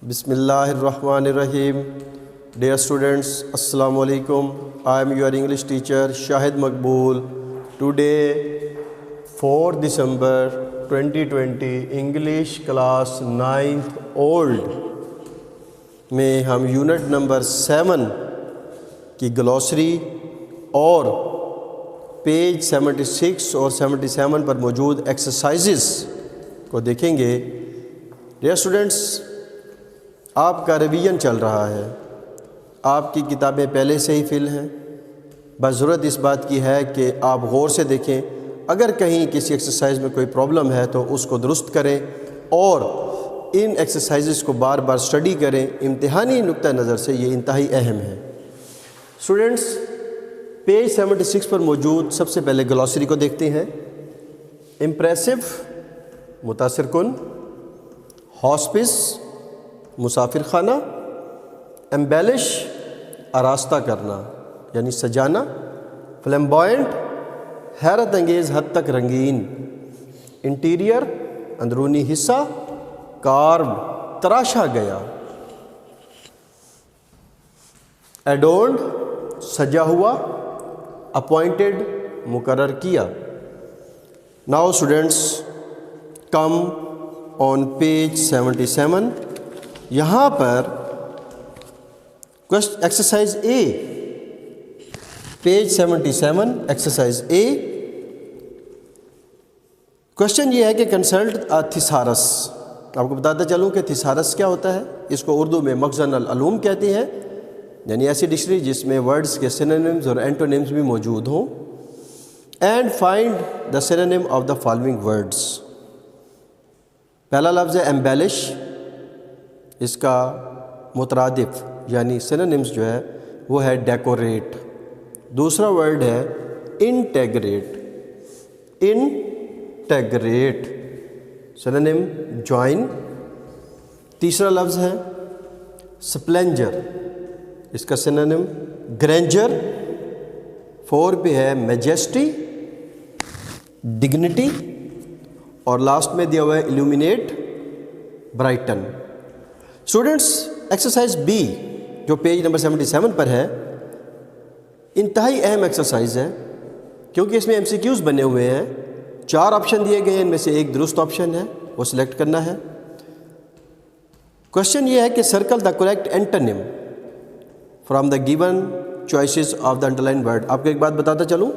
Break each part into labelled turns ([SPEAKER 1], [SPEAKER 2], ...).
[SPEAKER 1] بسم اللہ الرحمن الرحیم. Dear students, Assalamu alaikum. I am your English teacher Shahid Maqbool. Today 4 December 2020 English class 9th old میں ہم unit number 7 کی گلوسری اور پیج 76 اور 77 پر موجود ایکسرسائزز کو دیکھیں گے. ڈیئر اسٹوڈنٹس، آپ کا ریویژن چل رہا ہے. آپ کی کتابیں پہلے سے ہی فل ہیں. بس ضرورت اس بات کی ہے کہ آپ غور سے دیکھیں. اگر کہیں کسی ایکسرسائز میں کوئی پرابلم ہے تو اس کو درست کریں اور ان ایکسرسائزز کو بار بار اسٹڈی کریں. امتحانی نقطہ نظر سے یہ انتہائی اہم ہے. اسٹوڈنٹس، پیج 76 پر موجود سب سے پہلے گلوسری کو دیکھتے ہیں. امپریسو متاثر کن، ہاسپس مسافر خانہ، ایمبیلش آراستہ کرنا یعنی سجانا، فلیمبوائنٹ حیرت انگیز حد تک رنگین، انٹیریئر اندرونی حصہ، کاروڈ تراشا گیا، ایڈورنڈ سجا ہوا، اپوائنٹڈ مقرر کیا. ناؤ اسٹوڈنٹس کم آن پیج 77. یہاں پر ایکسرسائز اے، پیج 77 ایکسرسائز اے. کوشچن یہ ہے کہ کنسلٹ تھیسارس. آپ کو بتاتا چلوں کہ تھیسارس کیا ہوتا ہے. اس کو اردو میں مخزن العلوم کہتے ہیں، یعنی ایسی ڈکشنری جس میں ورڈز کے سینونیمز اور اینٹونیمز بھی موجود ہوں. And find the synonym of the following words. پہلا لفظ ہے ایمبیلش، اس کا مترادف یعنی سینونیمز جو ہے وہ ہے ڈیکوریٹ. دوسرا ورڈ ہے انٹیگریٹ، انٹیگریٹ سینونیم جوائن. تیسرا لفظ ہے سپلینجر، اس کا سینونیم گرینجر. 4 پہ ہے میجسٹی، ڈگنیٹی، اور لاسٹ میں دیا ہوا ہے illuminate, Brighton. Students, exercise be جو پیج نمبر 77 پر ہے انتہائی اہم ایکسرسائز ہے کیونکہ اس میں ایم سی کیوز بنے ہوئے ہیں. 4 آپشن دیے گئے ہیں، ان میں سے ایک درست آپشن ہے، وہ سلیکٹ کرنا ہے. کوشچن یہ ہے کہ circle the correct antonym from the given choices of the underline word. آپ کو ایک بات بتاتا چلوں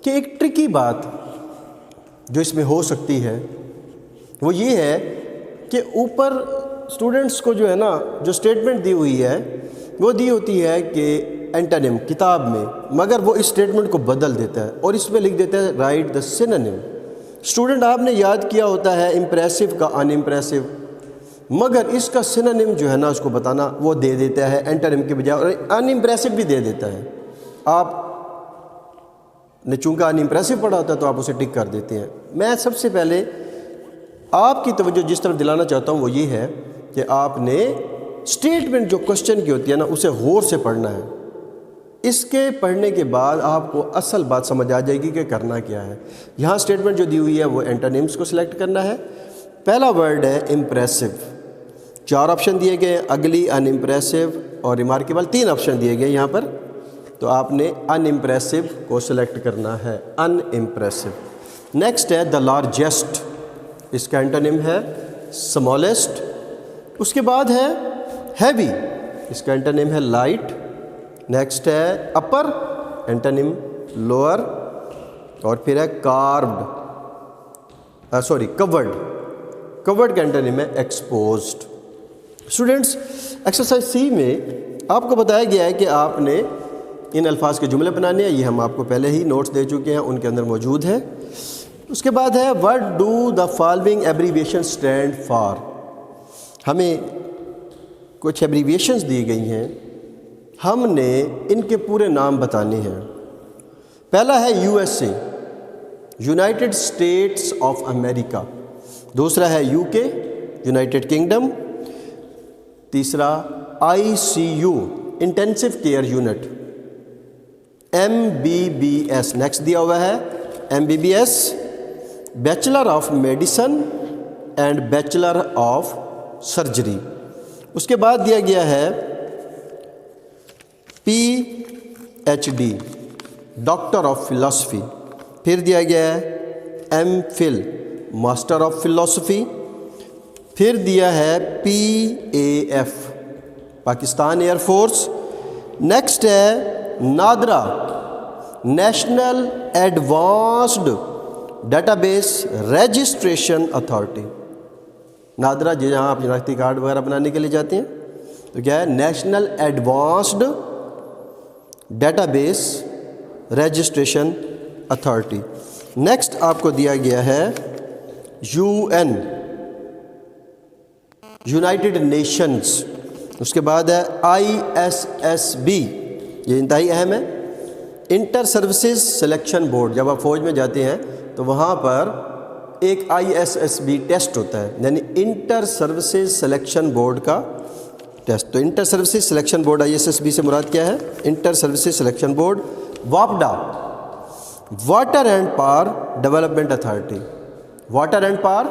[SPEAKER 1] کہ ایک ٹرکی بات جو اس میں ہو سکتی ہے وہ یہ ہے کہ اوپر اسٹوڈنٹس کو جو ہے نا جو اسٹیٹمنٹ دی ہوئی ہے وہ دی ہوتی ہے کہ اینٹونیم کتاب میں، مگر وہ اس اسٹیٹمنٹ کو بدل دیتا ہے اور اس میں لکھ دیتا ہے رائٹ دا سینونیم. اسٹوڈنٹ آپ نے یاد کیا ہوتا ہے امپریسو کا ان امپریسو، مگر اس کا سینونیم جو ہے نا اس کو بتانا وہ دے دیتا ہے اینٹونیم کے بجائے، اور ان امپریسو بھی دے دیتا ہے. آپ نے چونکہ ان امپریسو پڑھا ہوتا ہے تو آپ اسے ٹک کر دیتے ہیں. میں سب سے پہلے آپ کی توجہ جس طرف دلانا چاہتا ہوں وہ یہ ہے کہ آپ نے اسٹیٹمنٹ جو کوشچن کی ہوتی ہے نا اسے غور سے پڑھنا ہے. اس کے پڑھنے کے بعد آپ کو اصل بات سمجھ آ جائے گی کہ کرنا کیا ہے. یہاں اسٹیٹمنٹ جو دی ہوئی ہے وہ اینٹونیمز کو سلیکٹ کرنا ہے. پہلا ورڈ ہے امپریسو. 4 آپشن دیے گئے ہیں، اگلی، ان امپریسو اور ریمارکیبل. 3 آپشن دیے گئے یہاں پر، تو آپ نے ان امپریسو کو سلیکٹ کرنا ہے، ان امپریسو. نیکسٹ ہے دا لارجسٹ، اس کا اینٹونیم ہے اسمالسٹ. اس کے بعد ہے ہیوی، اس کا اینٹونیم ہے لائٹ. نیکسٹ ہے اپر، اینٹونیم لوور. اور پھر ہے کاروڈ، کورڈ. کورڈ کا اینٹونیم ہے ایکسپوزڈ. اسٹوڈنٹس، ایکسرسائز سی میں آپ کو بتایا گیا ہے کہ آپ نے ان الفاظ کے جملے بنانے ہیں. یہ ہم آپ کو پہلے ہی نوٹس دے چکے ہیں، ان کے اندر موجود ہے. اس کے بعد ہے what do the following abbreviation stand for. ہمیں کچھ ایبریویشنز دی گئی ہیں، ہم نے ان کے پورے نام بتانے ہیں. پہلا ہے U S A, United States of America. دوسرا ہے یو کے، یونائٹڈ کنگڈم. تیسرا I C U, intensive care unit. M B B S next دیا ہوا ہے، M B B S bachelor of medicine and bachelor of surgery. اس کے بعد دیا گیا ہے PhD ڈاکٹر آف فلاسفی. پھر دیا گیا ہے MPhil ماسٹر آف فلاسفی. پھر دیا ہے PAF Pakistan air force. Next ہے NADRA national advanced data base registration authority. NADRA جہاں آپ شناختی کارڈ وغیرہ بنانے کے لیے جاتے ہیں تو کیا ہے national advanced data base registration authority. Next آپ کو دیا گیا ہے UN یونائٹڈ نیشنز. اس کے بعد ہے ISSB یہ انتہائی اہم ہے انٹر سروسز سلیکشن بورڈ. جب آپ فوج میں جاتے ہیں تو وہاں پر ایک ISSB ٹیسٹ ہوتا ہے یعنی انٹر سروسز سلیکشن بورڈ کا ٹیسٹ. تو inter services selection board ISSB سے مراد کیا ہے؟ Inter services selection board. WAPDA water and power development authority water and power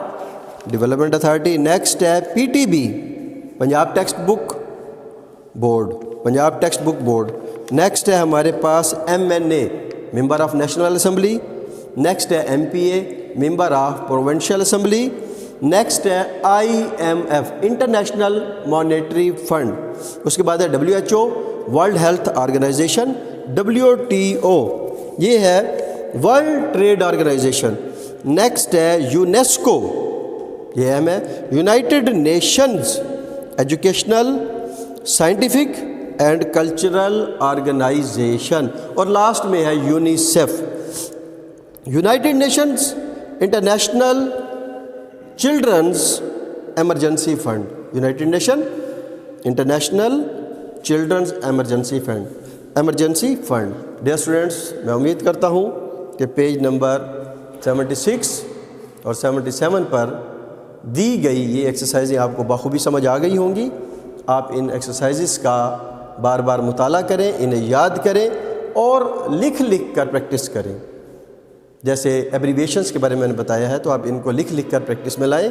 [SPEAKER 1] development authority. Next ہے PTB Punjab textbook board Punjab textbook board. Next ہے ہمارے پاس MNA member of national assembly. Next ہے MPA member of provincial assembly. Next ہے IMF international monetary fund. اس کے بعد ہے WHO world health organisation. WTO یہ ہے ورلڈ ٹریڈ آرگنائزیشن. نیکسٹ ہے UNESCO یہ اہم ہے united nations educational scientific and cultural organisation. اور لاسٹ میں ہے UNICEF united nations international children's emergency fund. United nation international children's emergency fund. Dear students میں امید کرتا ہوں کہ پیج نمبر 76 اور 77 پر دی گئی یہ ایکسرسائزیں آپ کو بخوبی سمجھ آ گئی ہوں گی. آپ ان ایکسرسائزز کا بار بار مطالعہ کریں انہیں یاد کریں اور لکھ کر پریکٹس کریں. جیسے ایبریویشنز کے بارے میں نے بتایا ہے تو آپ ان کو لکھ کر پریکٹس میں لائیں.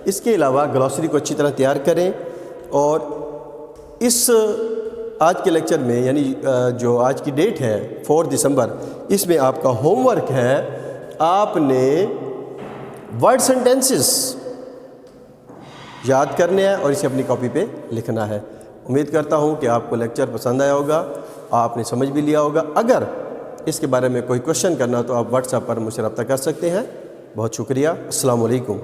[SPEAKER 1] اس کے علاوہ گلوسری کو اچھی طرح تیار کریں. اور اس آج کے لیکچر میں یعنی جو آج کی ڈیٹ ہے 4 دسمبر اس میں آپ کا ہوم ورک ہے آپ نے ورڈ سینٹینسز یاد کرنے ہیں اور اسے اپنی کاپی پہ لکھنا ہے. امید کرتا ہوں کہ آپ کو لیکچر پسند آیا ہوگا آپ نے سمجھ بھی لیا ہوگا. اگر اس کے بارے میں کوئی کوشچن کرنا تو آپ واٹس ایپ پر مجھ سے رابطہ کر سکتے ہیں. بہت شکریہ. السلام علیکم.